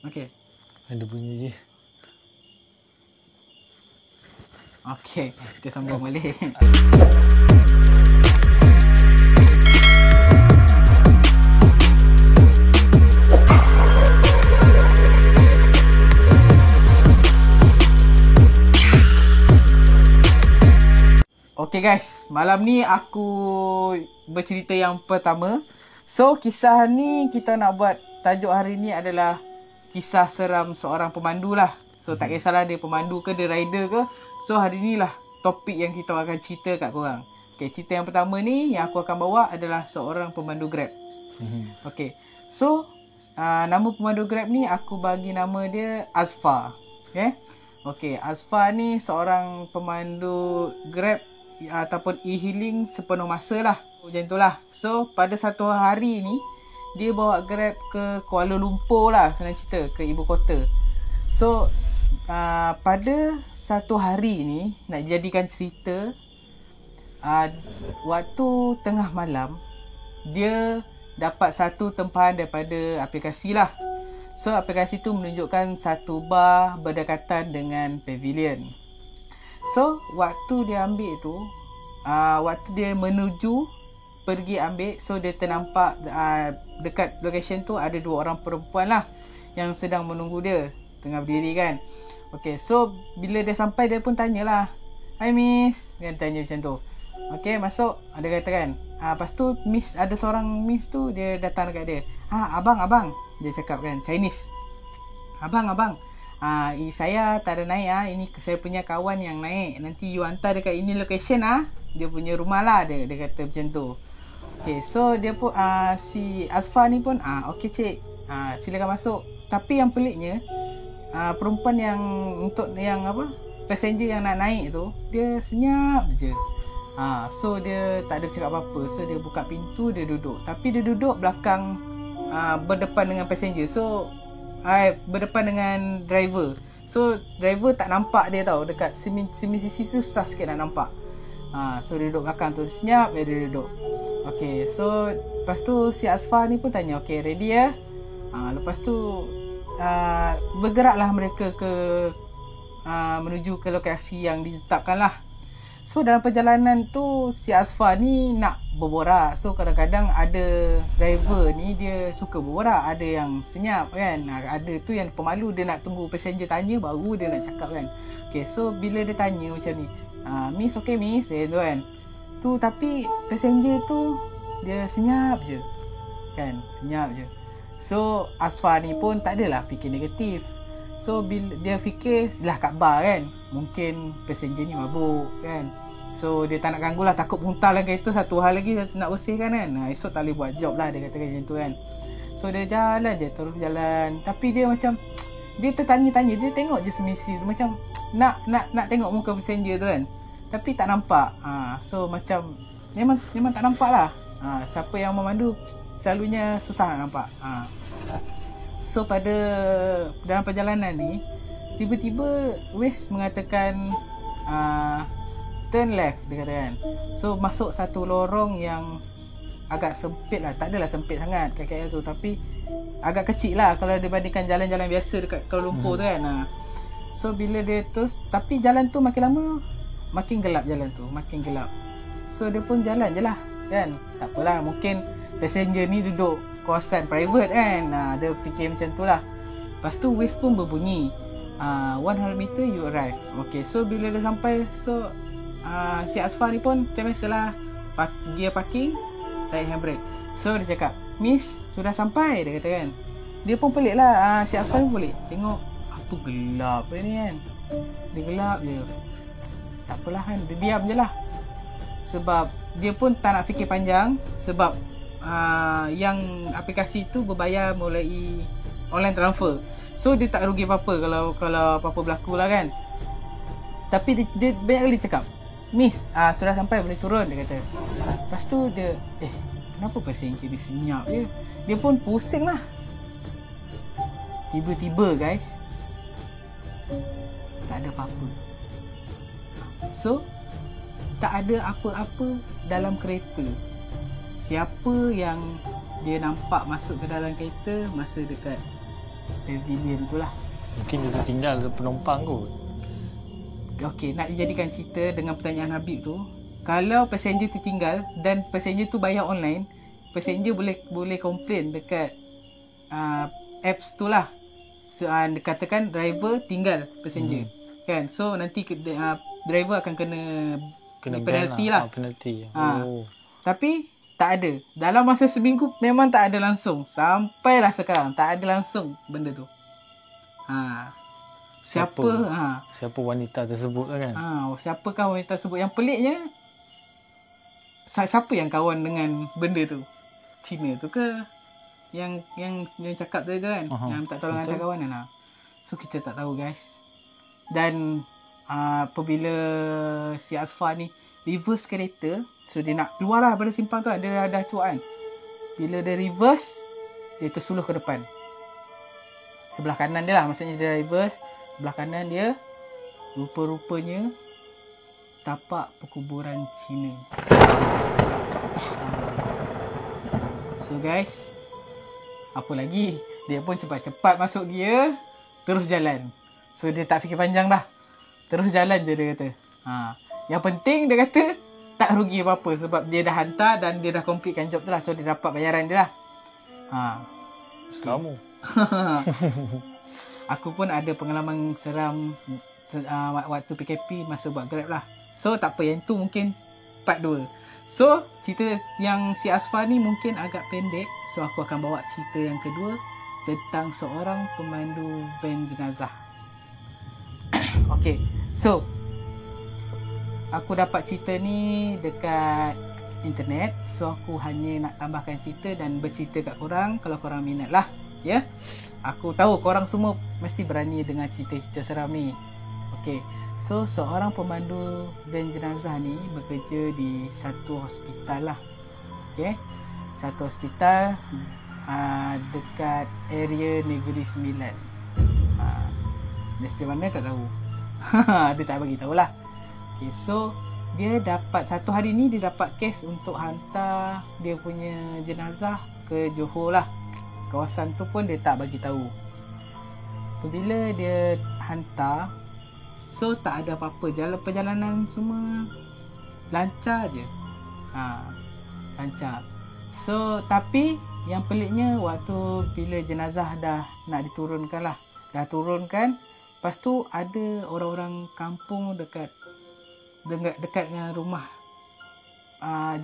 Okey. Ada bunyi je. Okey, kita sambung balik. Okey guys, malam ni aku bercerita yang pertama. So, kisah ni kita nak buat, tajuk hari ni adalah kisah seram seorang pemandu lah. So, tak kisahlah dia pemandu ke, dia rider ke. So, hari ni lah topik yang kita akan cerita kat korang. Okay, cerita yang pertama ni yang aku akan bawa adalah seorang pemandu Grab. Okay, so nama pemandu Grab ni aku bagi nama dia Azfar. Okay, Azfar ni seorang pemandu Grab ataupun e-hailing sepenuh masa lah. Macam tu lah. So, pada satu hari ni dia bawa Grab ke Kuala Lumpur lah, senang cerita, ke ibu kota. So, pada satu hari ni, nak jadikan cerita, waktu tengah malam, dia dapat satu tempahan daripada aplikasi lah. So, aplikasi tu menunjukkan satu bar berdekatan dengan pavilion. So, waktu dia ambil tu, waktu dia pergi ambil, so dia ternampak dekat location tu ada dua orang perempuan lah yang sedang menunggu dia, tengah berdiri kan. Okay, so bila dia sampai, dia pun tanyalah, "Hi miss," dia tanya macam tu. Okay, masuk, dia kata kan. Lepas tu miss, ada seorang miss tu, dia datang dekat dia. Abang, dia cakap kan, Chinese. Abang, saya tak ada naik ini saya punya kawan yang naik. Nanti you hantar dekat ini location dia punya rumah lah, dia kata macam tu. Okay, so dia pun si Azfar ni pun okey cik, silakan masuk. Tapi yang peliknya, perempuan yang untuk yang passenger yang nak naik tu, dia senyap je. So dia tak ada bercakap apa-apa. So dia buka pintu, dia duduk. Tapi dia duduk belakang, berdepan dengan passenger. So berdepan dengan driver. So driver tak nampak dia tau. Dekat semi sisi tu susah sikit nak nampak. So dia duduk belakang tu, senyap dia duduk. Okay, so lepas tu si Azfar ni pun tanya, okay ready ya? Lepas tu bergeraklah mereka ke menuju ke lokasi yang ditetapkan lah. So dalam perjalanan tu, si Azfar ni nak berborak. So kadang-kadang ada driver ni dia suka berborak, ada yang senyap kan, ada tu yang pemalu, dia nak tunggu passenger tanya baru dia nak cakap kan. Okay, so bila dia tanya macam ni, miss okay miss, tu kan. Tu tapi passenger tu dia senyap je kan, senyap je. So Azfar ni pun tak adalah fikir negatif. So bila dia fikir lah kat bar kan, mungkin passenger ni mabuk kan. So dia tak nak ganggu lah, takut muntah dalam kereta, satu hal lagi nak bersihkan kan. Esok tak boleh buat job lah, dia katakan macam tu kan. So dia jalan je, terus jalan. Tapi dia macam, dia tertanya-tanya, dia tengok je semisi macam nak tengok muka passenger tu kan. Tapi tak nampak. So macam memang tak nampak lah. Siapa yang memandu selalunya susah nak nampak. So pada dalam perjalanan ni, tiba-tiba Waze mengatakan turn left, dia kata kan. So masuk satu lorong yang agak sempit lah. Tak adalah sempit sangat kat KL tu, tapi agak kecil lah kalau dibandingkan jalan-jalan biasa dekat Kuala Lumpur tu kan. So bila dia terus, tapi jalan tu makin lama makin gelap, jalan tu makin gelap. So dia pun jalan je lah kan. Tak apalah, mungkin passenger ni duduk kawasan private kan. Dia fikir macam tu lah. Lepas tu Waze pun berbunyi 100 meter you arrive. Okay, so bila dia sampai, so si Azfar ni pun macam biasalah, gear parking, tarik handbrake. So dia cakap, miss sudah sampai, dia kata kan. Dia pun pelik lah, si Azfar pun pelik, tengok apa gelap ni kan. Dia gelap je. Tak apalah kan, dia diam je lah. Sebab dia pun tak nak fikir panjang. Sebab yang aplikasi tu berbayar melalui online transfer. So dia tak rugi apa-apa kalau apa-apa berlaku lah kan. Tapi dia banyak kali cakap, miss sudah sampai, boleh turun, dia kata. Lepas tu dia kenapa passenger dia senyap je. Dia pun pusing lah. Tiba-tiba guys, tak ada apa-apa. So tak ada apa-apa dalam kereta. Siapa yang dia nampak masuk ke dalam kereta masa dekat pavilion tu lah. Mungkin dia tertinggal penumpang kot. Okey, nak dijadikan cerita dengan pertanyaan Habib tu, kalau passenger tertinggal dan passenger tu bayar online, passenger boleh komplain dekat apps tu lah. So, katakan driver tinggal passenger. Kan? So nanti driver akan kena penalty lah. Penalty. Tapi tak ada. Dalam masa seminggu memang tak ada langsung. Sampailah sekarang tak ada langsung benda tu. Siapa wanita tersebut lah kan? Siapakah wanita tersebut? Yang peliknya, siapa yang kawan dengan benda tu? Cina tu ke? Yang cakap tu kan? Yang tak tolong hantar kawan kan? So kita tak tahu guys. Dan apabila si Asfar ni reverse kereta, so dia nak keluar lah pada simpang tu, dia dah cuak kan. Bila dia reverse, dia tersuluh ke depan. Sebelah kanan dia lah, maksudnya dia reverse. Sebelah kanan dia, rupa-rupanya tapak perkuburan Cina. So guys, apa lagi, dia pun cepat-cepat masuk gear, terus jalan. So dia tak fikir panjang dah, terus jalan je dia kata. Yang penting dia kata tak rugi apa-apa sebab dia dah hantar dan dia dah completekan job tu lah. So dia dapat bayaran dia lah. Kamu Aku pun ada pengalaman seram waktu PKP masa buat Grab lah. So tak apa, yang tu mungkin part 2. So cerita yang si Asfar ni mungkin agak pendek. So aku akan bawa cerita yang kedua tentang seorang pemandu van jenazah. Okay, so aku dapat cerita ni dekat internet. So aku hanya nak tambahkan cerita dan bercerita kat korang kalau korang minat lah. Ya, aku tahu korang semua mesti berani dengan cerita-cerita seram ni. Okay, so seorang pemandu van jenazah ni bekerja di satu hospital lah. Okay, satu hospital dekat area Negeri Sembilan. Dia sebelah mana tak tahu. Dia tak bagi tahu lah. Okay, so dia dapat satu hari ni dia dapat kes untuk hantar dia punya jenazah ke Johor lah. Kawasan tu pun dia tak bagi tahu. Apabila dia hantar, so tak ada apa-apa, perjalanan semua lancar je. Lancar. So tapi yang peliknya waktu bila jenazah dah nak diturunkan lah, dah turunkan, lepas tu ada orang-orang kampung dekat dengan rumah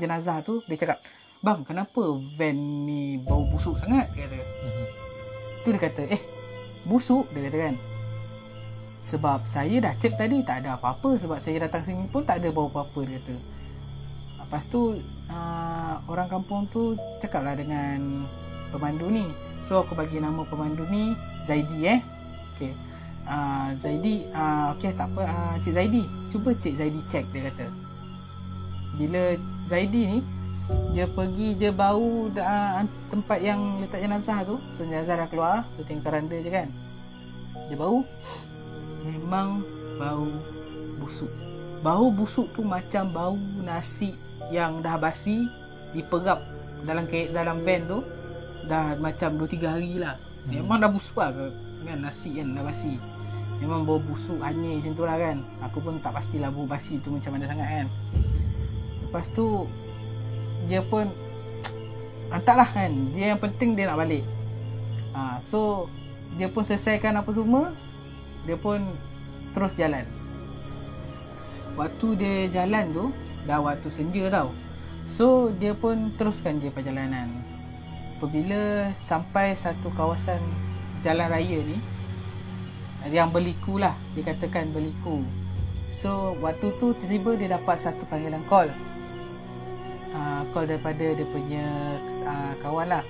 jenazah tu. Dia cakap, "Bang, kenapa van ni bau busuk sangat?" Dia kata. Tu dia kata, busuk? Dia kata kan. Sebab saya dah cek tadi tak ada apa-apa. Sebab saya datang sini pun tak ada bau apa-apa, dia kata. Lepas tu orang kampung tu cakap lah dengan pemandu ni. So aku bagi nama pemandu ni Zaidi. Okay, Zaidi, okay tak apa, Cik Zaidi, cuba Cik Zaidi cek, dia kata. Bila Zaidi ni dia pergi je bau tempat yang letak jenazah tu. So jenazah dah keluar, so tinggal keranda je kan. Dia bau, memang bau busuk. Bau busuk tu macam bau nasi yang dah basi, diperap dalam van tu dah macam 2-3 hari lah. Memang dah busuk lah kan, nasi kan dah basi. Memang bau busuk, hanyir macam tu lah kan. Aku pun tak pastilah bau basi tu macam mana sangat kan. Lepas tu dia pun hantarlah kan, dia yang penting dia nak balik. So dia pun selesaikan apa semua, dia pun terus jalan. Waktu dia jalan tu dah waktu senja tau. So dia pun teruskan je perjalanan. Apabila sampai satu kawasan jalan raya ni yang berliku lah, dikatakan berliku. So waktu tu tiba-tiba dia dapat satu panggilan call. Call daripada dia punya kawan lah.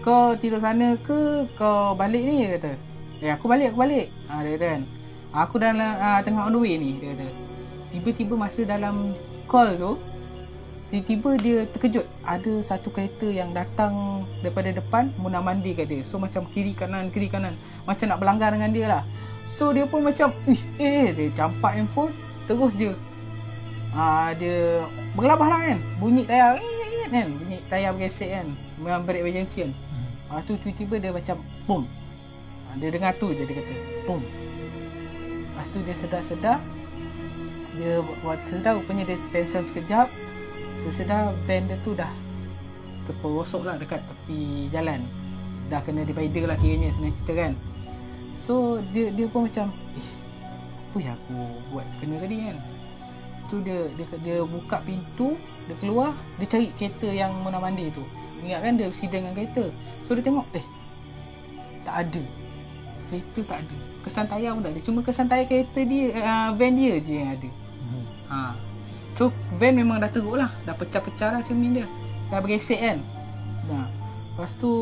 Kau tidur sana ke kau balik ni, dia kata. Aku balik. Dia kata kan, aku dalam tengah on the way ni, dia kata. Tiba-tiba masa dalam call tu, tiba-tiba dia terkejut. Ada satu kereta yang datang daripada depan muna-mandi kat dia. So macam kiri kanan, macam nak berlanggar dengan dia lah. So dia pun macam dia campak handphone, terus je dia bergelabah lah kan. Bunyi tayar kan, bunyi tayar bergesek kan, memang brake emergency kan. Tu tiba-tiba dia macam boom, Dia dengar tu je, dia kata boom. Lepas tu dia sedar-sedar. Dia buat sedar, rupanya dia pensel sekejap. Sesedar van dia tu dah terperosok lah dekat tepi jalan. Dah kena divider lah kiranya, senang cerita kan. So dia pun macam apa yang aku buat kena tadi kan. Tu dia buka pintu, dia keluar, dia cari kereta yang mondar-mandir tu. Ingat kan dia bersiden dengan kereta. So dia tengok tak ada. Kereta tak ada. Kesan tayar pun tak ada. Cuma kesan tayar kereta dia, van dia je yang ada. So van memang dah teruk lah. Dah pecah-pecah lah cermin dia. Dah beresek kan. Lepas tu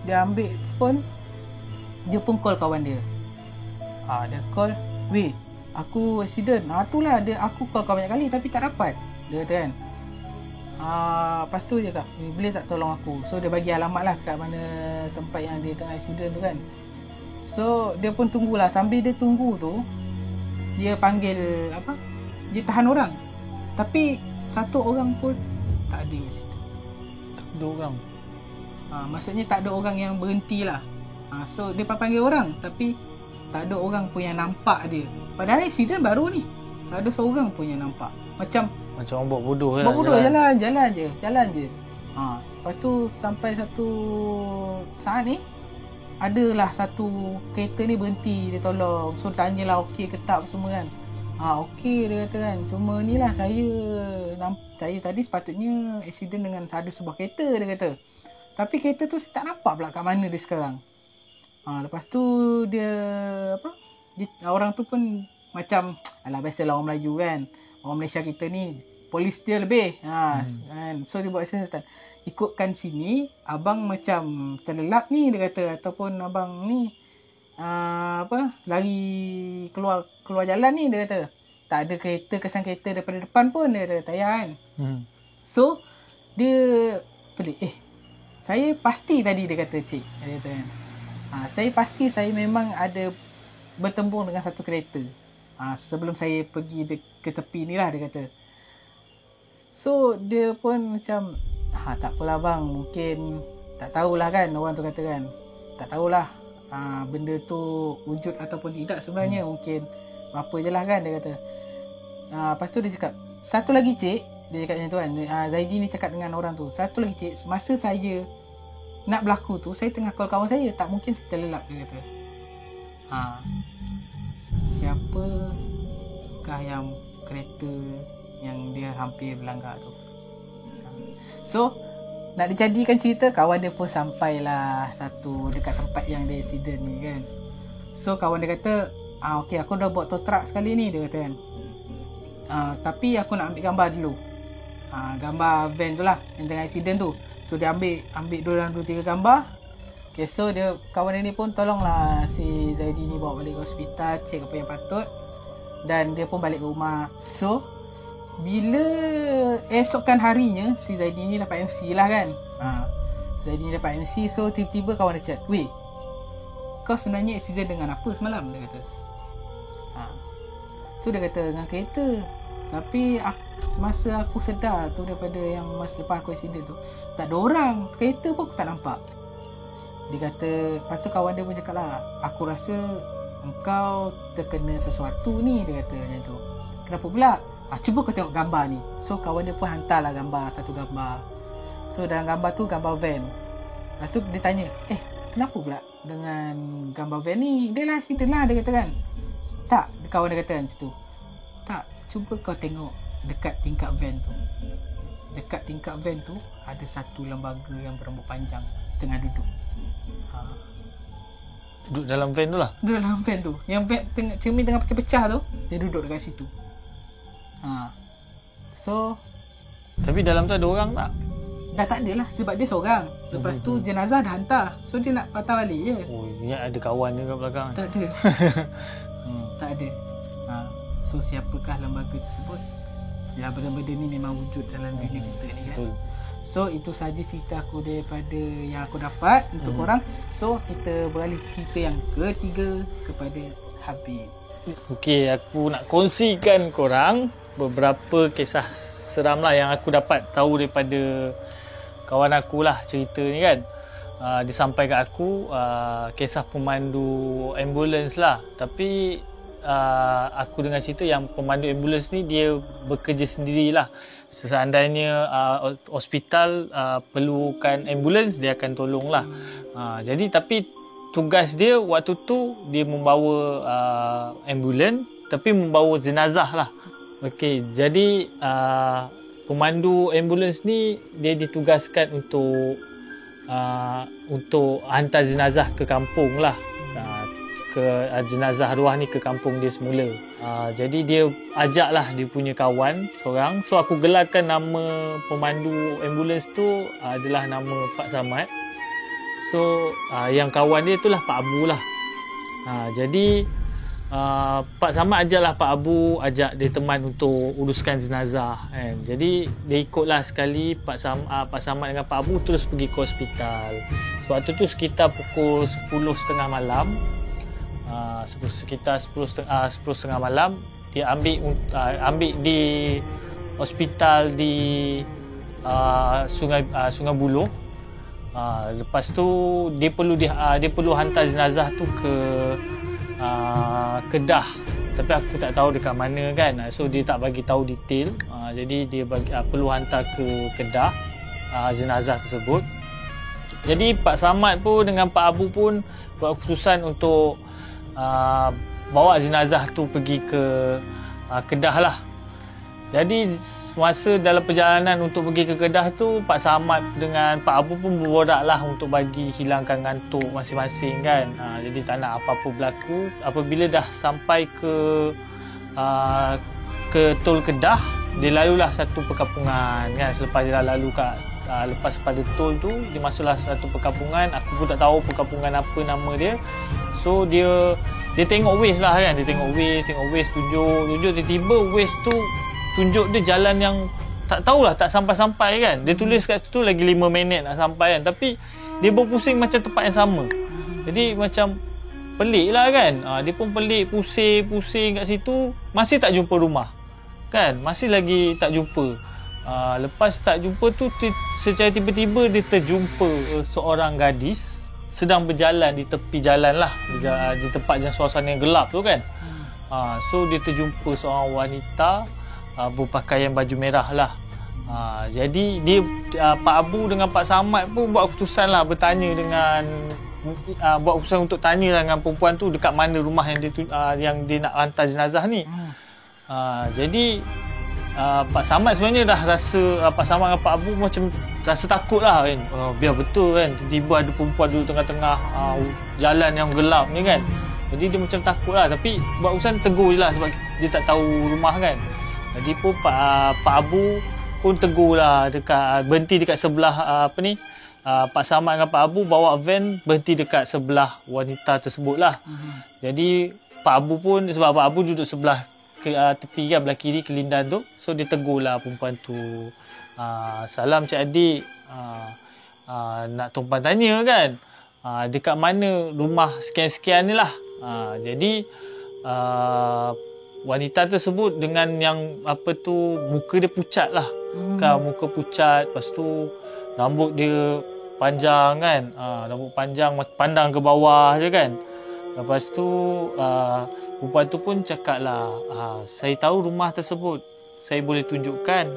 dia ambil phone. Dia pun call kawan dia. Dia call, weh, aku accident. Itulah aku call kau banyak kali tapi tak dapat. Dia kata kan. Lepas tu dia kata, boleh tak tolong aku? So dia bagi alamat lah kat mana tempat yang dia tengah accident tu kan. So dia pun tunggulah. Sambil dia tunggu tu, dia panggil dia tahan orang. Tapi satu orang pun tak ada kat situ. Tak ada orang. Maksudnya tak ada orang yang berhenti lah. So dia panggil orang tapi tak ada orang pun yang nampak dia. Padahal accident baru ni. Tak ada seorang pun yang nampak. Macam orang buat bodoh lah. Buat bodoh, jalan je. Lepas tu sampai satu saat ni, adalah satu kereta ni berhenti, dia tolong. So tanyalah okey ke tak semua kan. Okey dia kata kan. Cuma ni lah saya tadi sepatutnya accident dengan ada sebuah kereta, dia kata. Tapi kereta tu saya tak nampak pula kat mana dia sekarang. Lepas tu orang tu pun macam alah biasalah orang Melayu kan. Orang Malaysia kita ni polis dia lebih. Kan. So dia buat siasatan. Ikutkan sini, abang macam terlelap ni dia kata, ataupun abang ni lari keluar jalan ni dia kata. Tak ada kereta, kesan kereta daripada depan pun dia kata, tayar kan. So dia pelik. Saya pasti tadi dia kata cik. Dia kata kan. Saya pasti saya memang ada bertembung dengan satu kereta. Sebelum saya pergi ke tepi ni lah dia kata. So dia pun macam tak apalah bang, mungkin tak tahulah kan, orang tu kata kan. Tak tahulah benda tu wujud ataupun tidak sebenarnya. Mungkin apa je lah kan dia kata. Lepas tu dia cakap, satu lagi cik, dia cakap macam tu kan. Zaidi ni cakap dengan orang tu, satu lagi cik, masa saya nak berlaku tu, saya tengah call kawan saya, tak mungkin saya terlelap, dia kata. Siapakah yang kereta yang dia hampir berlanggar tu? So nak dijadikan cerita, kawan dia pun sampailah satu dekat tempat yang dia accident ni kan. So kawan dia kata, okey aku dah buat tow truck sekali ni, dia kata kan. Tapi aku nak ambil gambar dulu. Gambar van tu lah yang tengah accident tu. So dia ambil 2-3 gambar. Okay, so kawan dia ni pun tolonglah si Zaidi ni bawa balik ke hospital, cek apa yang patut. Dan dia pun balik ke rumah. So bila esokan harinya, si Zaidi ni dapat MC lah kan. Zaidi ni dapat MC. So tiba-tiba kawan dia cakap, weh, kau sebenarnya accident dengan apa semalam, dia kata. So dia kata dengan kereta. Tapi masa aku sedar tu, daripada yang masa lepas aku accident tu, tak ada orang, kereta pun aku tak nampak. Dia kata, lepas tu kawan dia pun cakap lah, aku rasa engkau terkena sesuatu ni, dia kata macam tu. Kenapa pula? Cuba kau tengok gambar ni. So kawan dia pun hantarlah satu gambar. So dalam gambar tu gambar van. Lepas tu dia tanya, kenapa pula dengan gambar van ni? Dia lah accident lah, dia kata kan. Tak, kawan dia kata kan situ. Tak, cuba kau tengok dekat tingkap van tu. Dekat tingkap van tu ada satu lembaga yang berambut panjang tengah duduk. Duduk dalam van tu lah? Duduk dalam van tu. Yang van cermin tengah pecah-pecah tu, dia duduk dekat situ. So tapi dalam tu ada orang tak? Dah tak ada lah, sebab dia seorang. Lepas tu jenazah dah hantar. So dia nak patah balik je. Ingat ada kawan dia kat belakang. Tak ada. Tak ada. So siapakah lembaga tersebut? Ya, benda-benda ni memang wujud dalam dunia kita ni kan. Betul. So itu saja cerita aku daripada yang aku dapat untuk korang. So kita beralih cerita yang ketiga kepada Habib. Okey, aku nak kongsikan korang beberapa kisah seram lah yang aku dapat tahu daripada kawan aku lah cerita ni kan. disampaikan aku kisah pemandu ambulans lah. Tapi aku dengar cerita yang pemandu ambulans ni dia bekerja sendirilah. Seandainya hospital perlukan ambulans, dia akan tolonglah. Jadi tapi tugas dia waktu tu dia membawa ambulans tapi membawa jenazah lah. Okey, jadi pemandu ambulans ni dia ditugaskan untuk hantar jenazah ke kampung lah. Jenazah arwah ni ke kampung dia semula. Jadi dia ajaklah dia punya kawan seorang. So aku gelarkan nama pemandu ambulans tu adalah nama Pak Samad. So yang kawan dia itulah Pak Abu lah. Jadi Pak Samad ajaklah Pak Abu, ajak dia teman untuk uruskan jenazah kan. Jadi dia ikutlah sekali Pak Samad dengan Pak Abu terus pergi ke hospital. Waktu tu sekitar pukul 10.30 malam. Sekitar 10.30 malam dia ambil di hospital di Sungai Buloh. Lepas tu dia perlu hantar jenazah tu ke Kedah, tapi aku tak tahu dekat mana kan. So dia tak bagi tahu detail. Jadi dia perlu hantar ke Kedah jenazah tersebut. Jadi Pak Samad pun dengan Pak Abu pun buat keputusan untuk bawa jenazah tu pergi ke Kedah lah. Jadi masa dalam perjalanan untuk pergi ke Kedah tu, Pak Samad dengan Pak Abu pun berborak lah untuk bagi hilangkan ngantuk masing-masing kan. Jadi tak nak apa-apa berlaku. Apabila dah sampai ke Tol Kedah, dia lalulah satu perkampungan kan. Selepas dia dah lalu lepas pada tol tu, dia masuklah satu perkampungan. Aku pun tak tahu perkampungan apa nama dia. So dia tengok Waze lah kan. Dia tengok Waze tunjuk tiba-tiba Waze tu tunjuk dia jalan yang tak tahulah, tak sampai-sampai kan. Dia tulis kat situ lagi 5 minit nak sampai kan. Tapi dia berpusing macam tempat yang sama. Jadi macam pelik lah kan. Dia pun pelik, pusing kat situ. Masih tak jumpa rumah kan. Masih lagi tak jumpa. Lepas tak jumpa tu, secara tiba-tiba dia terjumpa seorang gadis sedang berjalan di tepi jalan lah. Di tempat yang suasana yang gelap tu kan. So dia terjumpa seorang wanita berpakaian baju merah lah. Jadi dia Pak Abu dengan Pak Samad pun buat keputusan lah bertanya dengan buat keputusan untuk tanya lah dengan perempuan tu dekat mana rumah yang dia nak hantar jenazah ni. Jadi Pak Samad sebenarnya dah rasa Pak Samad dengan Pak Abu macam rasa takut lah kan. Biar betul kan, tiba-tiba ada perempuan duduk tengah-tengah jalan yang gelap ni kan. Jadi dia macam takut lah. Tapi buat keputusan tegur je lah sebab dia tak tahu rumah kan. Jadi pun Pak Abu pun tegur lah, berhenti dekat sebelah Pak Samad dengan Pak Abu bawa van berhenti dekat sebelah wanita tersebut lah. Jadi Pak Abu pun, sebab Pak Abu duduk sebelah tepi kan, belah kiri kelindan tu. So dia tegur lah perempuan tu, salam Cik Adik, nak tumpang tanya kan, dekat mana rumah sekian-sekian ni lah. Jadi wanita tersebut dengan yang muka dia pucat lah kan, muka pucat, lepas tu rambut dia panjang kan, rambut panjang pandang ke bawah je kan. Lepas tu perempuan tu pun cakap lah, saya tahu rumah tersebut, saya boleh tunjukkan,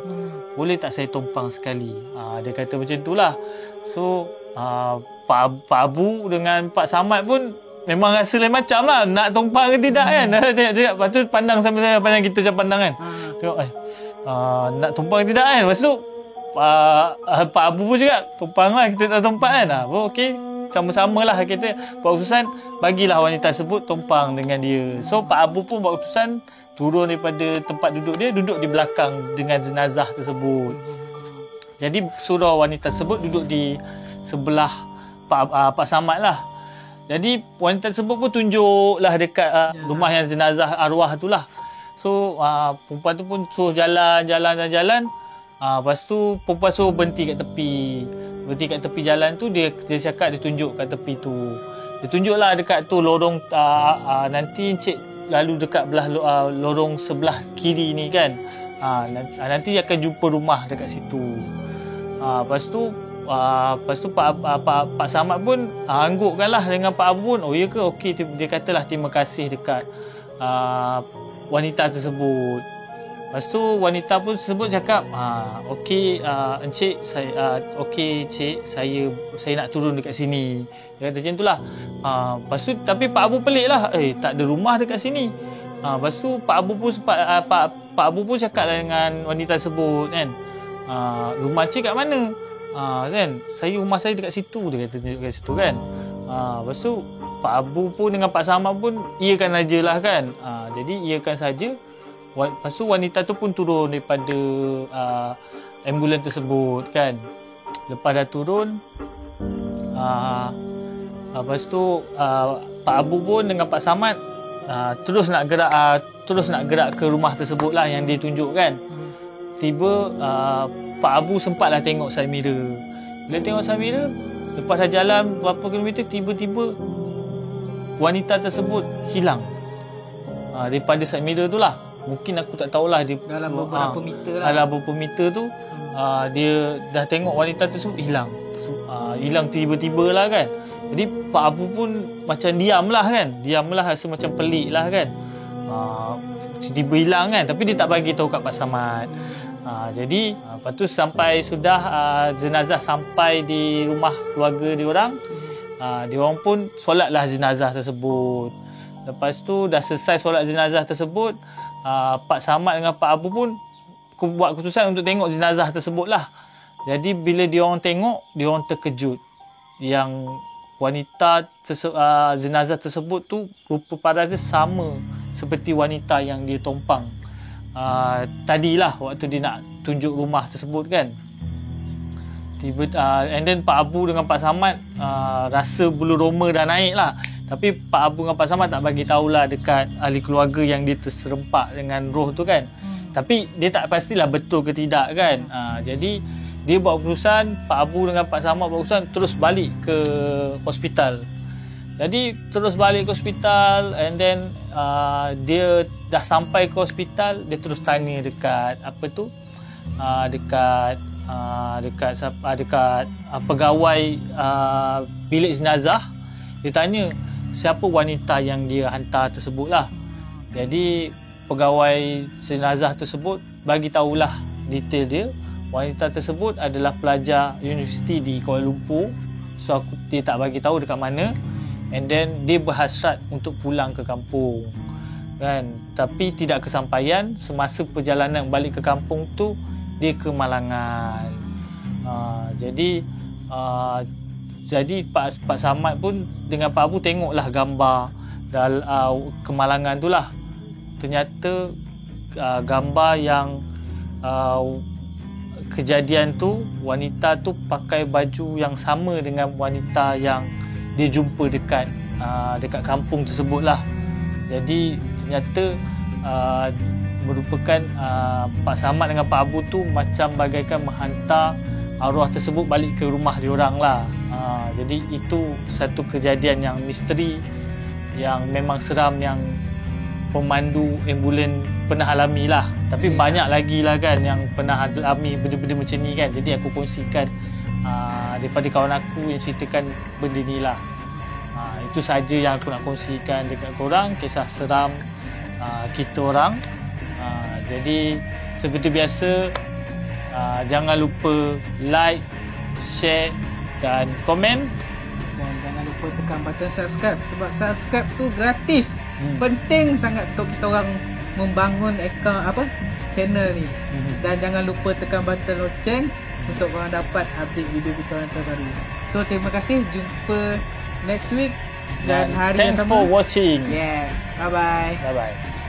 boleh tak saya tumpang sekali. Dia kata macam tu lah. So Pak Abu dengan Pak Samad pun memang rasa lain macam lah, nak tumpang ke tidak kan. Lepas tu pandang sampai pandang kita macam pandang kan. Tengok nak tumpang ke tidak kan. Lepas tu Pak Abu pun cakap tumpang lah, kita nak tumpang kan. Okey, sama-sama lah kita buat keputusan, bagilah wanita tersebut tumpang dengan dia. So Pak Abu pun buat keputusan turun daripada tempat duduk dia, duduk di belakang dengan jenazah tersebut. Jadi suruh wanita tersebut duduk di sebelah Pak Samad lah. Jadi wanita tersebut pun tunjuklah dekat rumah yang jenazah arwah tu lah. So perempuan tu pun suruh jalan. Lepas tu perempuan suruh berhenti kat tepi jalan tu. Dia cakap dia tunjuk kat tepi tu. Dia tunjuklah dekat tu lorong, nanti Encik lalu dekat belah lorong sebelah kiri ni kan. Nanti akan jumpa rumah dekat situ. Lepas tu lepas tu Pak Samad pun anggukkanlah dengan Pak Abu pun. Oh ya ke? Okey, dia katalah terima kasih dekat wanita tersebut. Lepas tu wanita pun tersebut cakap, okey encik, okey cik, saya nak turun dekat sini. Dia kata macam itulah. Lepas tu tapi Pak Abu pelik lah, tak ada rumah dekat sini. Lepas tu Pak Abu pun cakap dengan wanita tersebut kan, rumah cik kat mana? Kan, rumah saya dekat situ, dia kata dekat situ kan. Lepas tu Pak Abu pun dengan Pak Samad pun iakan aja lah kan. Jadi iakan saja. Lepas tu wanita tu pun turun daripada ambulans tersebut kan. Lepas dah turun, lepas tu Pak Abu pun dengan Pak Samad terus nak gerak ke rumah tersebut lah yang ditunjuk kan. Tiba Pak Abu sempatlah tengok side mirror. Bila tengok side mirror, lepas dah jalan berapa kilometer, tiba-tiba wanita tersebut hilang daripada side mirror tu lah. Mungkin aku tak tahulah dia dalam beberapa meter lah. Dalam beberapa meter tu dia dah tengok wanita tersebut hilang. Hilang tiba-tiba lah kan. Jadi Pak Abu pun macam diam lah kan. Diam lah, rasa macam pelik lah kan. Tiba hilang kan. Tapi dia tak bagi tahu kat Pak Samad. Jadi lepas tu sampai sudah jenazah sampai di rumah keluarga diorang. Diorang pun solatlah jenazah tersebut. Lepas tu dah selesai solat jenazah tersebut, Pak Samad dengan Pak Abu pun buat keputusan untuk tengok jenazah tersebut lah. Jadi bila diorang tengok, diorang terkejut yang wanita jenazah tersebut tu rupa paras dia sama seperti wanita yang dia tompang tadilah waktu dia nak tunjuk rumah tersebut kan. And then Pak Abu dengan Pak Samad rasa bulu roma dah naik lah. Tapi Pak Abu dengan Pak Samad tak bagi tahulah dekat ahli keluarga yang dia terserempak dengan roh tu kan. Tapi dia tak pastilah betul ke tidak kan. Jadi dia buat keputusan, Pak Abu dengan Pak Samad buat keputusan terus balik ke hospital. Jadi terus balik ke hospital, and then dia dah sampai ke hospital, dia terus tanya dekat dekat pegawai bilik jenazah. Dia tanya siapa wanita yang dia hantar tersebut lah. Jadi pegawai jenazah tersebut bagi tahulah detail dia. Wanita tersebut adalah pelajar universiti di Kuala Lumpur. So dia tak bagi tahu dekat mana. And then dia berhasrat untuk pulang ke kampung kan. Tapi tidak kesampaian. Semasa perjalanan balik ke kampung tu dia kemalangan. Jadi Pak Samad pun dengan Pak Abu tengoklah gambar kemalangan tu lah. Ternyata gambar yang kejadian tu, wanita tu pakai baju yang sama dengan wanita yang dia jumpa dekat kampung tersebut lah. Jadi ternyata merupakan Pak Samad dengan Pak Abu tu macam bagaikan menghantar arwah tersebut balik ke rumah diorang lah. Jadi itu satu kejadian yang misteri, yang memang seram, yang pemandu ambulan pernah alami lah. Tapi banyak lagi lah kan yang pernah alami benda-benda macam ni kan. Jadi aku kongsikan daripada kawan aku yang ceritakan benda ni lah. Itu saja yang aku nak kongsikan dekat korang, kisah seram kita orang. Jadi seperti biasa, jangan lupa like, share dan komen. Dan jangan lupa tekan button subscribe, sebab subscribe tu gratis. Penting sangat untuk kita orang membangun channel ni. Dan jangan lupa tekan button loceng untuk korang dapat update video kita orang terbaru. So terima kasih, jumpa next week dan hari yang sama. Thanks for watching. Yeah, bye bye. Bye bye.